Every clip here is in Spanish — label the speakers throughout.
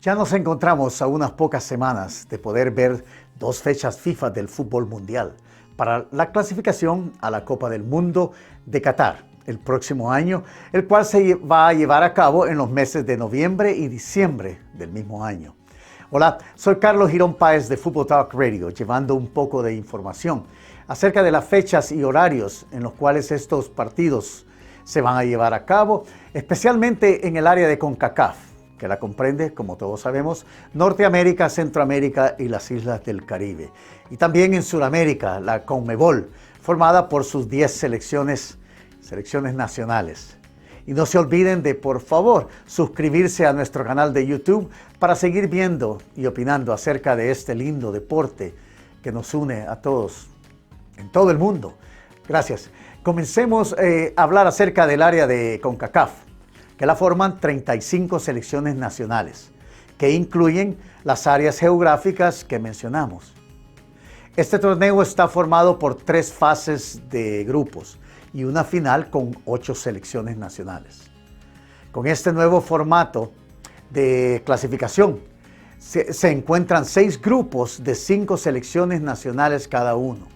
Speaker 1: Ya nos encontramos a unas pocas semanas de poder ver dos fechas FIFA del fútbol mundial para la clasificación a la Copa del Mundo de Qatar el próximo año, el cual se va a llevar a cabo en los meses de noviembre y diciembre del mismo año. Hola, soy Carlos Girón Páez de Football Talk Radio, llevando un poco de información acerca de las fechas y horarios en los cuales estos partidos se van a llevar a cabo, especialmente en el área de CONCACAF, que la comprende, como todos sabemos, Norteamérica, Centroamérica y las islas del Caribe. Y también en Sudamérica, la CONMEBOL, formada por sus 10 selecciones nacionales. Y no se olviden de, por favor, suscribirse a nuestro canal de YouTube para seguir viendo y opinando acerca de este lindo deporte que nos une a todos en todo el mundo. Gracias. Comencemos a hablar acerca del área de CONCACAF, que la forman 35 selecciones nacionales, que incluyen las áreas geográficas que mencionamos. Este torneo está formado por 3 fases de grupos y una final con 8 selecciones nacionales. Con este nuevo formato de clasificación, se encuentran 6 grupos de 5 selecciones nacionales cada uno,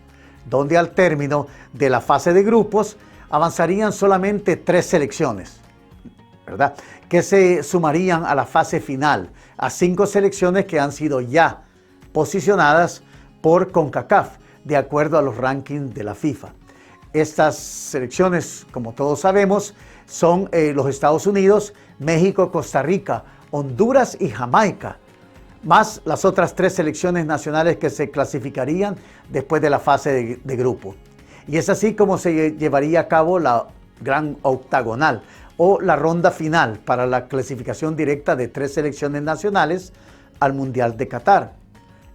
Speaker 1: donde al término de la fase de grupos avanzarían solamente 3 selecciones, ¿verdad?, que se sumarían a la fase final, a 5 selecciones que han sido ya posicionadas por CONCACAF, de acuerdo a los rankings de la FIFA. Estas selecciones, como todos sabemos, son los Estados Unidos, México, Costa Rica, Honduras y Jamaica, más las otras 3 selecciones nacionales que se clasificarían después de la fase de grupo. Y es así como se llevaría a cabo la gran octagonal o la ronda final para la clasificación directa de 3 selecciones nacionales al Mundial de Qatar,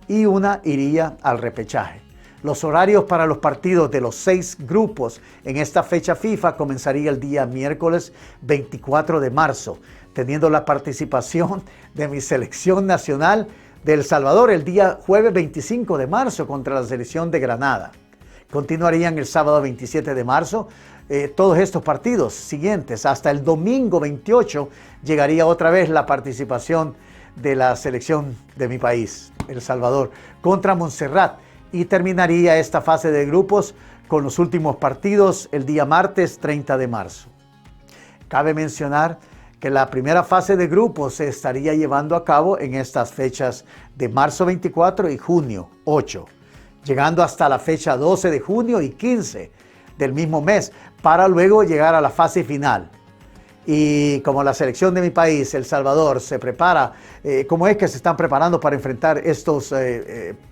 Speaker 1: y una iría al repechaje. Los horarios para los partidos de los 6 grupos en esta fecha FIFA comenzaría el día miércoles 24 de marzo, teniendo la participación de mi selección nacional de El Salvador el día jueves 25 de marzo contra la selección de Granada. Continuarían el sábado 27 de marzo todos estos partidos siguientes. Hasta el domingo 28 llegaría otra vez la participación de la selección de mi país, El Salvador, contra Montserrat, y terminaría esta fase de grupos con los últimos partidos el día martes 30 de marzo. Cabe mencionar que la primera fase de grupos se estaría llevando a cabo en estas fechas de marzo 24 y junio 8, llegando hasta la fecha 12 de junio y 15 del mismo mes, para luego llegar a la fase final. Y como la selección de mi país, El Salvador, se prepara, ¿cómo es que se están preparando para enfrentar estos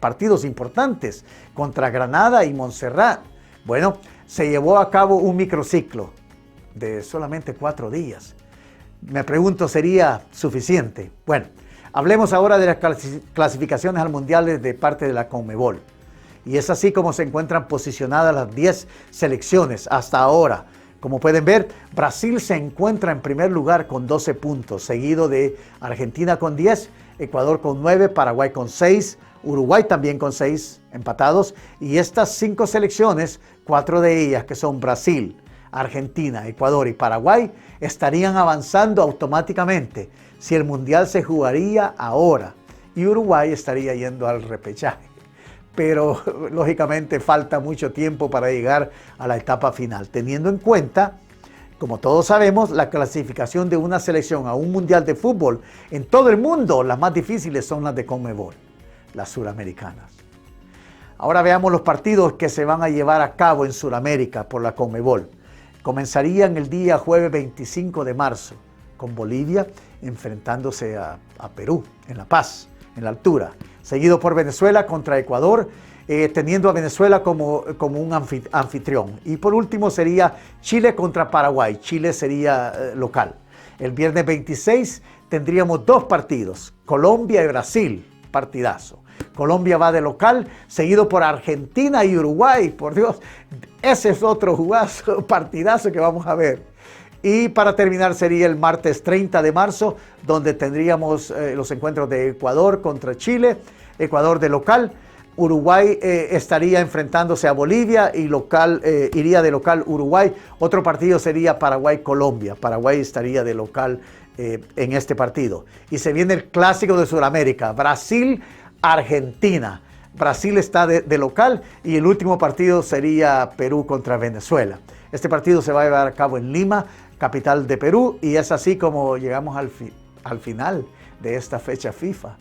Speaker 1: partidos importantes contra Granada y Montserrat? Bueno, se llevó a cabo un microciclo de solamente 4 días. Me pregunto, ¿sería suficiente? Bueno, hablemos ahora de las clasificaciones al Mundial de parte de la CONMEBOL. Y es así como se encuentran posicionadas las 10 selecciones hasta ahora. Como pueden ver, Brasil se encuentra en primer lugar con 12 puntos, seguido de Argentina con 10, Ecuador con 9, Paraguay con 6, Uruguay también con 6 empatados. Y estas 5 selecciones, 4 de ellas que son Brasil, Argentina, Ecuador y Paraguay, estarían avanzando automáticamente si el Mundial se jugaría ahora. Y Uruguay estaría yendo al repechaje. Pero lógicamente falta mucho tiempo para llegar a la etapa final, teniendo en cuenta, como todos sabemos, la clasificación de una selección a un mundial de fútbol en todo el mundo. Las más difíciles son las de CONMEBOL, las suramericanas. Ahora veamos los partidos que se van a llevar a cabo en Sudamérica por la CONMEBOL. Comenzarían el día jueves 25 de marzo, con Bolivia enfrentándose a Perú en La Paz, en la altura, seguido por Venezuela contra Ecuador, teniendo a Venezuela como un anfitrión. Y por último sería Chile contra Paraguay. Chile sería local. El viernes 26 tendríamos 2 partidos, Colombia y Brasil, partidazo. Colombia va de local, seguido por Argentina y Uruguay. Por Dios, ese es otro jugazo, partidazo que vamos a ver. Y para terminar sería el martes 30 de marzo, donde tendríamos los encuentros de Ecuador contra Chile, Ecuador de local, Uruguay estaría enfrentándose a Bolivia y iría de local Uruguay. Otro partido sería Paraguay-Colombia. Paraguay estaría de local en este partido. Y se viene el clásico de Sudamérica, Brasil-Argentina. Brasil está de local y el último partido sería Perú contra Venezuela. Este partido se va a llevar a cabo en Lima, capital de Perú, y es así como llegamos al final de esta fecha FIFA,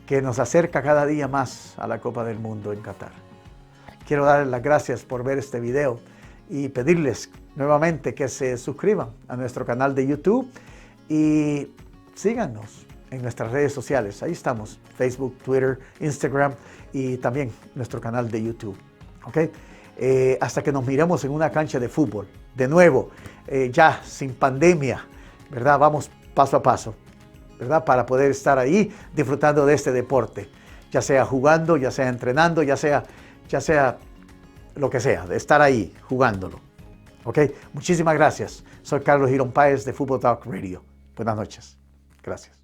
Speaker 1: que nos acerca cada día más a la Copa del Mundo en Qatar. Quiero darles las gracias por ver este video y pedirles nuevamente que se suscriban a nuestro canal de YouTube y síganos en nuestras redes sociales. Ahí estamos, Facebook, Twitter, Instagram y también nuestro canal de YouTube. ¿Okay? Hasta que nos miremos en una cancha de fútbol. De nuevo, ya sin pandemia, ¿verdad? Vamos paso a paso, ¿verdad? Para poder estar ahí disfrutando de este deporte, ya sea jugando, ya sea entrenando, ya sea lo que sea, de estar ahí jugándolo. ¿Ok? Muchísimas gracias. Soy Carlos Girón Páez de Football Talk Radio. Buenas noches. Gracias.